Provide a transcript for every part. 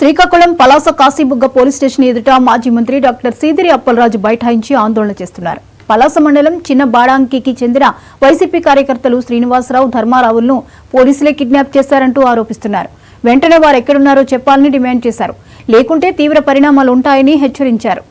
Srikakulam Palasa Kashibugga police station ఎదుట మాజీ మంత్రి డాక్టర్ సీదిరి అప్పలరాజు బైఠాయించి ఆందోళన చేస్తున్నారు. పలాస మండలం చిన్న బాడాంకికి చెందిన వైసీపీ కార్యకర్తలు శ్రీనివాసరావు, ధర్మారావులను పోలీసులే కిడ్నాప్ చేశారంటూ ఆరోపిస్తున్నారు. వెంటనే వారు ఎక్కడున్నారో చెప్పాలని డిమాండ్ చేశారు. లేకుంటే తీవ్ర పరిణామాలు ఉంటాయని హెచ్చరించారు.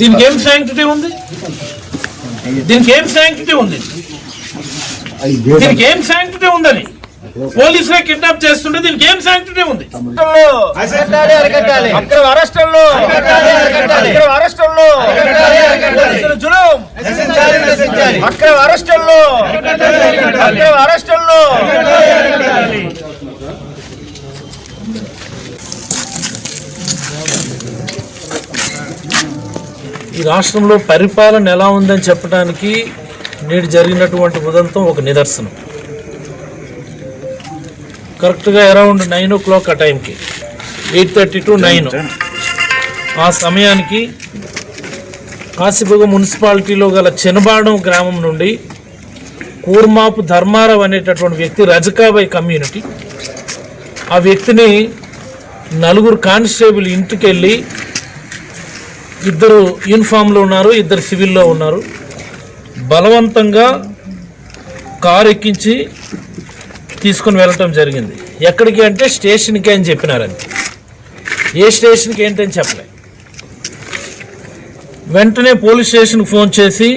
దీనికి ఏం శాంక్టిటీ ఉంది? దీనికి ఏం శాంక్టిటీ ఉంది? దీనికి ఏం శాంక్టిటీ ఉంది? దీనికి ఏం శాంక్టిటీ ఉందని పోలీసులే కిడ్నాప్ చేస్తుంటే దీనికి ఏం శాంక్టిటీ ఉంది? ఈ రాష్ట్రంలో పరిపాలన ఎలా ఉందని చెప్పడానికి నేడు జరిగినటువంటి ఉదంతం ఒక నిదర్శనం. కరెక్ట్గా అరౌండ్ 9 o'clock ఆ టైంకి 8:30 to 9 ఆ సమయానికి కాశీబుగ్గ మున్సిపాలిటీలో గల చినబాడం గ్రామం నుండి కూర్మాపు ధర్మారావు అనేటటువంటి వ్యక్తి రజకాబాయ్ కమ్యూనిటీ, ఆ వ్యక్తిని 4 కానిస్టేబుల్ ఇంటికి వెళ్ళి 2 యూనిఫామ్లో ఉన్నారు, 2 సివిల్లో ఉన్నారు, బలవంతంగా కారు ఎక్కించి తీసుకుని వెళ్ళటం జరిగింది. ఎక్కడికి అంటే స్టేషన్కి అని చెప్పినారని. ఏ స్టేషన్కి ఏంటని చెప్పలే. వెంటనే పోలీస్ స్టేషన్కి ఫోన్ చేసి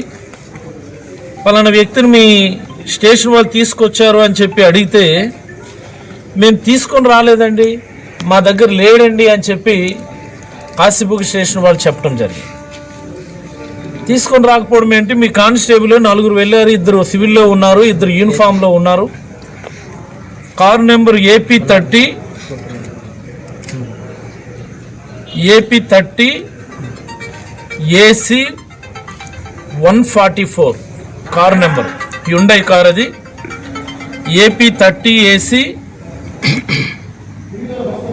పలానా వ్యక్తిని మీ స్టేషన్ వాళ్ళు తీసుకొచ్చారు అని చెప్పి అడిగితే, మేము తీసుకొని రాలేదండి, మా దగ్గర లేడండి అని చెప్పి కాశీబుగ్గ స్టేషన్ వాళ్ళు చెప్పడం జరిగింది. తీసుకొని రాకపోవడం ఏంటి? మీ కానిస్టేబుల్ 4 వెళ్ళారు, 2 సివిల్లో ఉన్నారు, 2 యూనిఫామ్లో ఉన్నారు. Car number AP30 AC 144 car number, Hyundai car అది. AP30 AC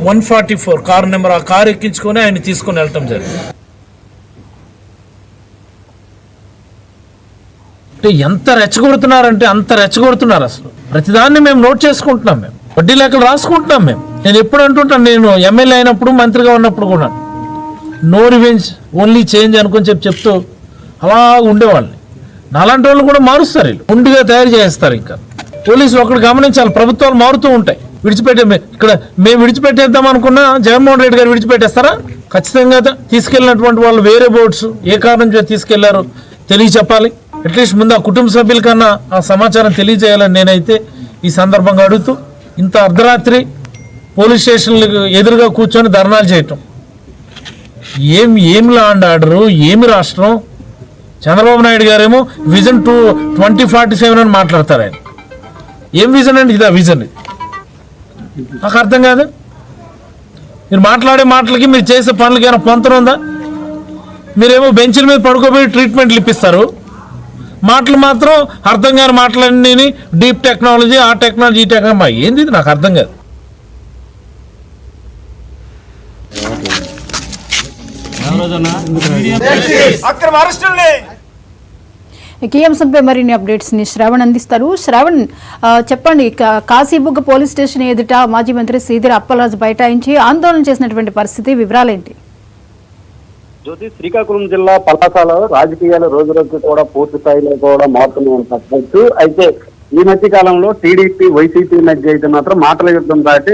144 car number. ఆ కారు ఎక్కించుకొని ఆయన తీసుకొని వెళ్ళటం జరిగింది. అంటే ఎంత రెచ్చగొడుతున్నారంటే అంత రెచ్చగొడుతున్నారు. అసలు ప్రతిదాన్ని మేము నోట్ చేసుకుంటున్నాం, మేము వడ్డీ లెక్కలు రాసుకుంటున్నాం. నేను ఎప్పుడు అంటుంటాను, నేను ఎమ్మెల్యే అయినప్పుడు మంత్రిగా ఉన్నప్పుడు కూడా నో రివెంజ్ ఓన్లీ చేంజ్ అనుకుని చెప్తూ అలా ఉండేవాళ్ళని. నాలాంటి వాళ్ళు కూడా మారుస్తారు, వీళ్ళు ముందుగా తయారు చేస్తారు. ఇంకా పోలీసులు ఒకటి గమనించాలి, ప్రభుత్వాలు మారుతూ ఉంటాయి. ఇక్కడ మేము విడిచిపెట్టేద్దాం అనుకున్నా జగన్మోహన్ రెడ్డి గారు విడిచిపెట్టేస్తారా? ఖచ్చితంగా తీసుకెళ్ళినటువంటి వాళ్ళు వేరే బోర్డ్స్ ఏ కారణం చేసి తీసుకెళ్లారో తెలియచెప్పాలి. అట్లీస్ట్ ముందు ఆ కుటుంబ సభ్యుల కన్నా ఆ సమాచారం తెలియజేయాలని నేనైతే ఈ సందర్భంగా అడుగుతూ, ఇంత అర్ధరాత్రి పోలీస్ స్టేషన్లకు ఎదురుగా కూర్చొని ధర్నాలు చేయటం ఏం లా అండ్ ఆర్డరు, ఏమి రాష్ట్రం? చంద్రబాబు నాయుడు గారేమో విజన్ 2047 అని మాట్లాడతారు. ఆయన ఏం విజన్ అండి? ఇదా విజన్? నాకు అర్థం కాదు. మీరు మాట్లాడే మాటలకి మీరు చేసే పనులకి ఏమైనా పొంతన ఉందా? మీరేమో బెంచ్ల మీద పడుకోబోయి ట్రీట్మెంట్లు ఇప్పిస్తారు, మాటలు మాత్రం అర్థం కాని మాటలన్నీ డీప్ టెక్నాలజీ, ఆ టెక్నాలజీ, ఈ టెక్నాలజీ. ఏంది ఇది? నాకు అర్థం కాదు. ఈ అంశంపై మరిన్ని అప్డేట్స్ ని శ్రావణ్ అందిస్తారు. శ్రావణ్, చెప్పండి, కాశీబుగ్గ పోలీస్ స్టేషన్ ఎదుట మాజీ మంత్రి సీదిరి అప్పలరాజు బైఠాయించి ఆందోళన చేసినటువంటి పరిస్థితి, వివరాలేంటి? జ్యోతి, శ్రీకాకుళం జిల్లా పలాసలో రాజకీయాలు రోజు రోజు కూడా పూర్తి స్థాయిలో కూడా మారుతున్నాయని చెప్పవచ్చు. అయితే ఈ మధ్య కాలంలో టీడీపీ వైసీపీ మధ్య అయితే మాత్రం మాటల యుద్ధం దాటి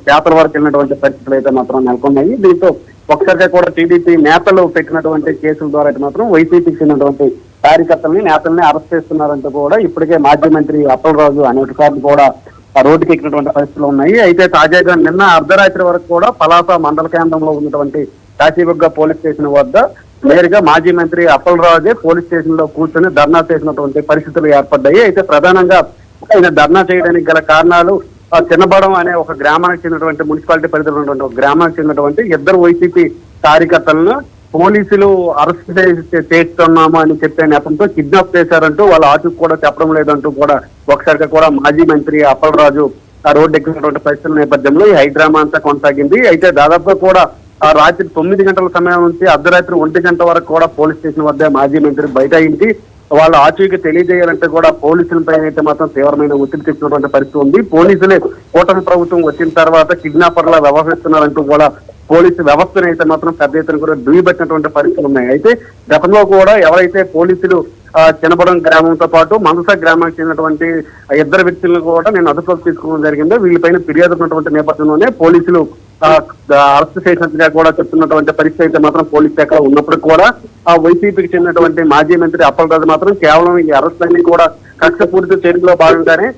పేపర్ వరకు వెళ్ళినటువంటి పరిస్థితులు అయితే మాత్రం నెలకొన్నాయి. దీంతో ఒకసారిగా కూడా టీడీపీ నేతలు పెట్టినటువంటి కేసుల ద్వారా అయితే మాత్రం వైసీపీకి చెందినటువంటి కార్యకర్తల్ని, నేతల్ని అరెస్ట్ చేస్తున్నారంటూ కూడా ఇప్పటికే మాజీ మంత్రి అప్పలరాజు అనేక సార్లు కూడా రోడ్డుకి ఎక్కినటువంటి పరిస్థితులు ఉన్నాయి. అయితే తాజాగా నిన్న అర్ధరాత్రి వరకు కూడా పలాస మండల కేంద్రంలో ఉన్నటువంటి కాశీబుగ్గ పోలీస్ స్టేషన్ వద్ద నేరుగా మాజీ మంత్రి అప్పలరాజే పోలీస్ స్టేషన్ లో కూర్చొని ధర్నా చేసినటువంటి పరిస్థితులు ఏర్పడ్డాయి. అయితే ప్రధానంగా ఆయన ధర్నా చేయడానికి గల కారణాలు చిన్నబడం అనే ఒక గ్రామానికి చెందినటువంటి మున్సిపాలిటీ పరిధిలో ఉన్నటువంటి ఒక గ్రామానికి చెందినటువంటి ఇద్దరు వైసీపీ కార్యకర్తలను పోలీసులు అరెస్ట్ చేస్తున్నాము అని చెప్పే నేపథ్యంతో కిడ్నాప్ చేశారంటూ వాళ్ళ ఆచూకు కూడా చెప్పడం లేదంటూ కూడా ఒకసారిగా కూడా మాజీ మంత్రి అప్పలరాజు ఆ రోడ్డు ఎక్కినటువంటి పరిస్థితుల నేపథ్యంలో ఈ హైడ్రామా అంతా కొనసాగింది. అయితే దాదాపుగా కూడా ఆ రాత్రి 9 గంటల సమయం నుంచి అర్ధరాత్రి 1 గంట వరకు కూడా పోలీస్ స్టేషన్ వద్ద మాజీ మంత్రి బైఠాయించి వాళ్ళ ఆచూకీ తెలియజేయాలంటే కూడా పోలీసులపై అయితే మాత్రం తీవ్రమైన ఒత్తిడి తెచ్చినటువంటి పరిస్థితి ఉంది. పోలీసులే కూటమి ప్రభుత్వం వచ్చిన తర్వాత కిడ్నాపర్లా వ్యవహరిస్తున్నారంటూ కూడా పోలీసు వ్యవస్థను అయితే మాత్రం పెద్ద ఎత్తున కూడా దుయ్యబెట్టినటువంటి పరిస్థితులు ఉన్నాయి. అయితే గతంలో కూడా ఎవరైతే పోలీసులు చిన్నబడం గ్రామంతో పాటు మందస గ్రామానికి చెందినటువంటి ఇద్దరు వ్యక్తులను కూడా నేను అదుపులోకి తీసుకోవడం జరిగిందో వీళ్ళపైన ఫిర్యాదు ఉన్నటువంటి నేపథ్యంలోనే పోలీసులు అరెస్ట్ చేసినట్టుగా కూడా చెప్తున్నటువంటి పరిస్థితి అయితే మాత్రం పోలీస్ శాఖ ఉన్నప్పుడు కూడా ఆ వైసీపీకి చెందినటువంటి మాజీ మంత్రి అప్పలరాజు మాత్రం కేవలం ఈ అరెస్టులన్నీ కూడా కక్షపూరిత చర్యలో భాగంగానే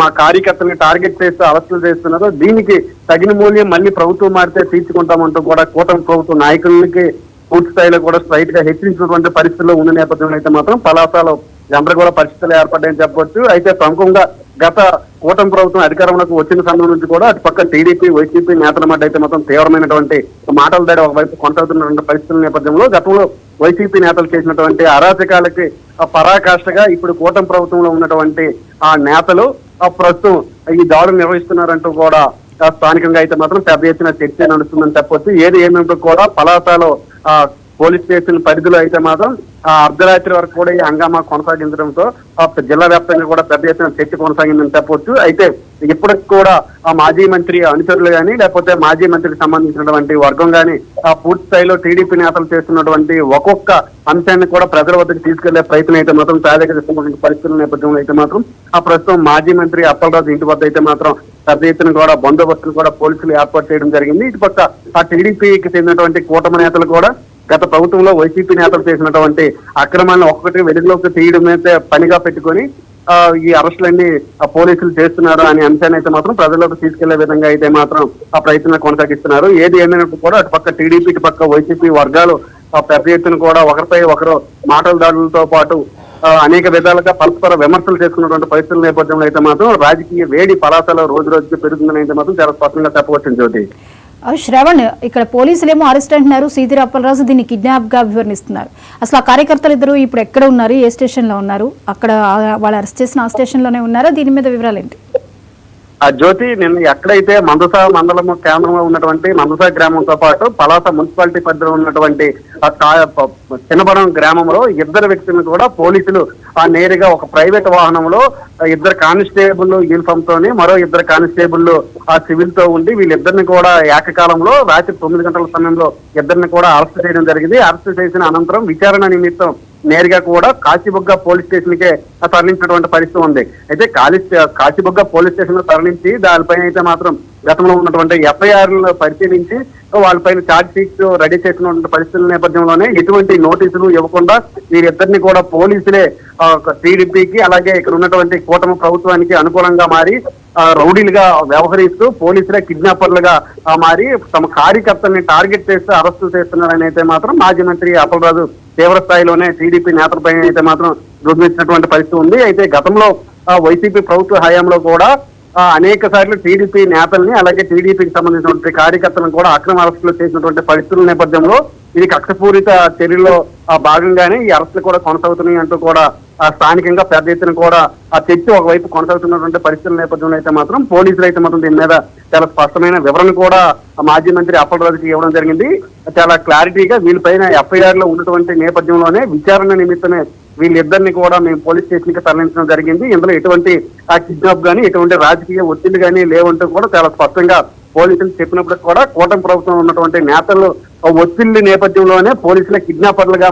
మా కార్యకర్తల్ని టార్గెట్ చేస్తూ అరెస్టులు చేస్తున్నారు. దీనికి తగిన మూల్యం మళ్ళీ ప్రభుత్వం మారితే తీర్చుకుంటామంటూ కూడా కూటమి ప్రభుత్వ నాయకులకి పూర్తి స్థాయిలో కూడా స్ట్రైట్ గా హెచ్చరించినటువంటి పరిస్థితుల్లో ఉన్న నేపథ్యంలో అయితే మాత్రం పలాసలో గందరగోళ పరిస్థితులు ఏర్పడ్డాయని చెప్పొచ్చు. అయితే ప్రముఖంగా గత కూటమి ప్రభుత్వం అధికారంలోకి వచ్చిన సమయం నుంచి కూడా అటు పక్క టీడీపీ వైసీపీ నేతల మధ్య అయితే మాత్రం తీవ్రమైనటువంటి మాటల దాడి ఒకవైపు కొనసాగుతున్నటువంటి పరిస్థితుల నేపథ్యంలో గతంలో వైసీపీ నేతలు చేసినటువంటి అరాచకాలకి పరాకాష్ఠగా ఇప్పుడు కూటమి ప్రభుత్వంలో ఉన్నటువంటి ఆ నేతలు ప్రస్తుతం ఈ దాడులు నిర్వహిస్తున్నారంటూ కూడా స్థానికంగా అయితే మాత్రం పెద్ద ఎత్తున చర్చ నడుస్తుందని చెప్పొచ్చు. ఏది ఏమిటో కూడా పలాసలో పోలీస్ స్టేషన్ పరిధిలో అయితే మాత్రం అర్ధరాత్రి వరకు కూడా ఈ హంగామా కొనసాగించడంతో జిల్లా వ్యాప్తంగా కూడా పెద్ద ఎత్తున చర్చ కొనసాగిందని చెప్పొచ్చు. అయితే ఇప్పటికి కూడా ఆ మాజీ మంత్రి అనుచరులు కానీ లేకపోతే మాజీ మంత్రికి సంబంధించినటువంటి వర్గం కానీ ఆ పూర్తి స్థాయిలో టీడీపీ నేతలు చేస్తున్నటువంటి ఒక్కొక్క అంశాన్ని కూడా ప్రజల వద్దకు తీసుకెళ్లే ప్రయత్నం అయితే మాత్రం సాధిస్తున్నటువంటి పరిస్థితుల నేపథ్యంలో అయితే మాత్రం ఆ ప్రస్తుతం మాజీ మంత్రి అప్పలరాజు ఇంటి వద్ద అయితే మాత్రం పెద్ద ఎత్తున కూడా బందోబస్తులు కూడా పోలీసులు ఏర్పాటు చేయడం జరిగింది. ఇటుపక్క ఆ టీడీపీకి చెందినటువంటి కూటమి నేతలు కూడా గత ప్రభుత్వంలో వైసీపీ నేతలు చేసినటువంటి అక్రమాలను ఒక్కొక్కటి వెలుగులోకి తీయడం అయితే పనిగా పెట్టుకొని ఈ అరెస్టులన్నీ పోలీసులు చేస్తున్నారు అనే అంశాన్ని అయితే మాత్రం ప్రజల్లోకి తీసుకెళ్లే విధంగా అయితే మాత్రం ఆ ప్రయత్నం కొనసాగిస్తున్నారు. ఏది ఏమైనప్పుడు కూడా అటు పక్క టీడీపీ ఇటు పక్క వైసీపీ వర్గాలు పెద్ద ఎత్తున కూడా ఒకరిపై ఒకరు మాటల దాడులతో పాటు అనేక విధాలుగా పరస్పర విమర్శలు చేసుకున్నటువంటి పరిస్థితుల నేపథ్యంలో అయితే మాత్రం రాజకీయ వేడి పలాసలో రోజు రోజుకి పెరుగుతుందని అయితే మాత్రం చాలా స్పష్టంగా చెప్పవచ్చు. జ్యోతి, శ్రవణ్, ఇక్కడ పోలీసులేమో అరెస్ట్ అంటున్నారు, సీదిరి అప్పలరాజు దీన్ని కిడ్నాప్ గా వివరణిస్తున్నారు. అసలు ఆ కార్యకర్తలు ఇద్దరు ఇప్పుడు ఎక్కడ ఉన్నారు, ఏ స్టేషన్ లో ఉన్నారు, అక్కడ వాళ్ళు అరెస్ట్ చేసిన ఆ స్టేషన్ లోనే ఉన్నారా, దీని మీద వివరాలు ఏంటి? జ్యోతి, నిన్న ఎక్కడైతే మందస మండలం కేంద్రంలో ఉన్నటువంటి మందస గ్రామంతో పాటు పలాస మున్సిపాలిటీ పరిధిలో ఉన్నటువంటి చిన్నబడం గ్రామంలో ఇద్దరు వ్యక్తులను కూడా పోలీసులు నేరుగా ఒక ప్రైవేట్ వాహనంలో ఇద్దరు కానిస్టేబుల్ యూనిఫామ్ తోని మరో ఇద్దరు కానిస్టేబుల్ సివిల్ తో ఉండి వీళ్ళిద్దరిని కూడా ఏకకాలంలో రాత్రి 9 గంటల సమయంలో ఇద్దరిని కూడా అరెస్ట్ చేయడం జరిగింది. అరెస్ట్ చేసిన అనంతరం విచారణ నిమిత్తం నేరుగా కూడా కాశీబుగ్గ పోలీస్ స్టేషన్ కే తరలించినటువంటి పరిస్థితి ఉంది. అయితే కాశీబుగ్గ పోలీస్ స్టేషన్ లో తరలించి దానిపైన అయితే మాత్రం గతంలో ఉన్నటువంటి ఎఫ్ఐఆర్లను పరిశీలించి వాళ్ళపైన ఛార్జ్ షీట్స్ రెడీ చేసినటువంటి పరిస్థితుల నేపథ్యంలోనే ఎటువంటి నోటీసులు ఇవ్వకుండా వీరిద్దరిని కూడా పోలీసులే టీడీపీకి అలాగే ఇక్కడ ఉన్నటువంటి కూటమి ప్రభుత్వానికి అనుకూలంగా మారి రౌడీలుగా వ్యవహరిస్తూ పోలీసులే కిడ్నాపర్లుగా మారి తమ కార్యకర్తల్ని టార్గెట్ చేస్తూ అరెస్టులు చేస్తున్నారని అయితే మాత్రం మాజీ మంత్రి అప్పలరాజు తీవ్ర స్థాయిలోనే టీడీపీ నేతలపై అయితే మాత్రం రుద్దించినటువంటి పరిస్థితి ఉంది. అయితే గతంలో వైసీపీ ప్రభుత్వ హయాంలో కూడా అనేక సార్లు టీడీపీ నేతల్ని అలాగే టీడీపీకి సంబంధించినటువంటి కార్యకర్తలను కూడా అక్రమ అరెస్టులు చేసినటువంటి పరిస్థితుల నేపథ్యంలో ఇది కక్షపూరిత చర్యల్లో భాగంగానే ఈ అరెస్టులు కూడా కొనసాగుతున్నాయి అంటూ కూడా స్థానికంగా పెద్ద ఎత్తున కూడా ఆ చర్చ ఒకవైపు కొనసాగుతున్నటువంటి పరిస్థితుల నేపథ్యంలో అయితే మాత్రం పోలీసులు అయితే మాత్రం దీని మీద చాలా స్పష్టమైన వివరణ కూడా మాజీ మంత్రి అప్పలరాజుకి ఇవ్వడం జరిగింది. చాలా క్లారిటీగా వీళ్ళపైన ఎఫ్ఐఆర్ లో ఉన్నటువంటి నేపథ్యంలోనే విచారణ నిమిత్తమే వీళ్ళిద్దరిని కూడా మేము పోలీస్ స్టేషన్ కి తరలించడం జరిగింది. ఇందులో ఎటువంటి కిడ్నాప్ గానీ ఎటువంటి రాజకీయ ఒత్తిడి గానీ లేవంటూ కూడా చాలా స్పష్టంగా పోలీసులు చెప్పినప్పుడు కూడా కూటమి ప్రభుత్వం ఉన్నటువంటి నేతలు ఒత్తిళ్ల నేపథ్యంలోనే పోలీసుల కిడ్నాపర్లుగా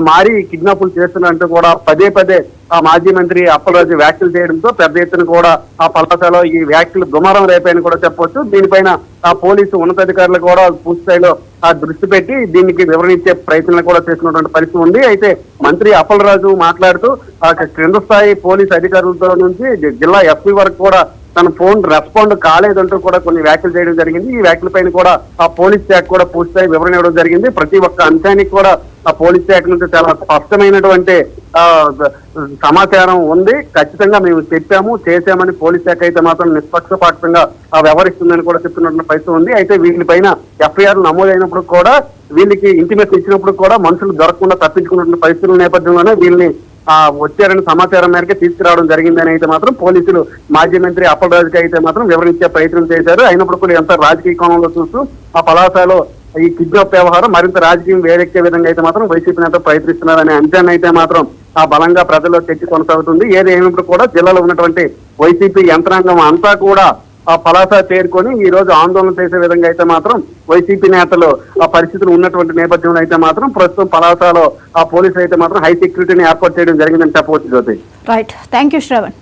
మారి కిడ్నాపులు చేస్తున్నట్టు కూడా పదే పదే ఆ మాజీ మంత్రి అప్పలరాజు వ్యాఖ్యలు చేయడంతో పెద్ద ఎత్తున కూడా ఆ పలాసలో ఈ వ్యాఖ్యలు దుమారం రేపాయని కూడా చెప్పొచ్చు. దీనిపైన ఆ పోలీసు ఉన్నతాధికారులు కూడా పూర్తి స్థాయిలో ఆ దృష్టి పెట్టి దీనికి వివరణించే ప్రయత్నాలు కూడా చేస్తున్నటువంటి పరిస్థితి ఉంది. అయితే మంత్రి అప్పలరాజు మాట్లాడుతూ ఆ క్రింద స్థాయి పోలీసు అధికారులతో నుంచి జిల్లా ఎస్పీ వరకు కూడా తన ఫోన్ రెస్పాండ్ కాలేదంటూ కూడా కొన్ని వ్యాఖ్యలు చేయడం జరిగింది. ఈ వ్యాఖ్యల పైన కూడా ఆ పోలీస్ శాఖ కూడా పూర్తిస్థాయి వివరణ ఇవ్వడం జరిగింది. ప్రతి ఒక్క అంశానికి కూడా ఆ పోలీస్ శాఖ నుంచి చాలా స్పష్టమైనటువంటి సమాచారం ఉంది. ఖచ్చితంగా మేము చెప్పాము చేశామని పోలీస్ శాఖ అయితే మాత్రం నిష్పక్షపాతంగా వ్యవహరిస్తుందని కూడా చెప్తున్నటువంటి పరిస్థితి ఉంది. అయితే వీళ్ళపైన ఎఫ్ఐఆర్ నమోదైనప్పుడు కూడా వీళ్ళకి ఇంటిమేషన్ ఇచ్చినప్పుడు కూడా మనుషులు దొరకకుండా తప్పించుకున్నటువంటి పరిస్థితుల నేపథ్యంలోనే వీళ్ళని వచ్చారని సమాచారం మేరకు తీసుకురావడం జరిగిందని అయితే మాత్రం పోలీసులు మాజీ మంత్రి అప్పలరాజుకి అయితే మాత్రం వివరించే ప్రయత్నం చేశారు. అయినప్పుడు కూడా ఎంత రాజకీయ కోణంలో చూస్తూ ఆ పలాసలో ఈ కిడ్నాప్ వ్యవహారం మరింత రాజకీయం వేడెక్కే విధంగా అయితే మాత్రం వైసీపీ నేత ప్రయత్నిస్తున్నారనే అంశాన్ని అయితే మాత్రం ఆ బలంగా ప్రజల్లో చర్చ కొనసాగుతుంది. ఏది ఏమైనప్పుడు కూడా జిల్లాలో ఉన్నటువంటి వైసీపీ యంత్రాంగం అంతా కూడా ఆ పలాస చేరుకొని ఈ రోజు ఆందోళన చేసే విధంగా అయితే మాత్రం వైసీపీ నేతలు ఆ పరిస్థితులు ఉన్నటువంటి నేపథ్యంలో అయితే మాత్రం ప్రస్తుతం పలాసలో ఆ పోలీసులు అయితే మాత్రం హై సెక్యూరిటీని ఏర్పాటు చేయడం జరిగిందని చెప్పవచ్చు. జ్యోతి, రైట్, థ్యాంక్ యూ శ్రవణ్.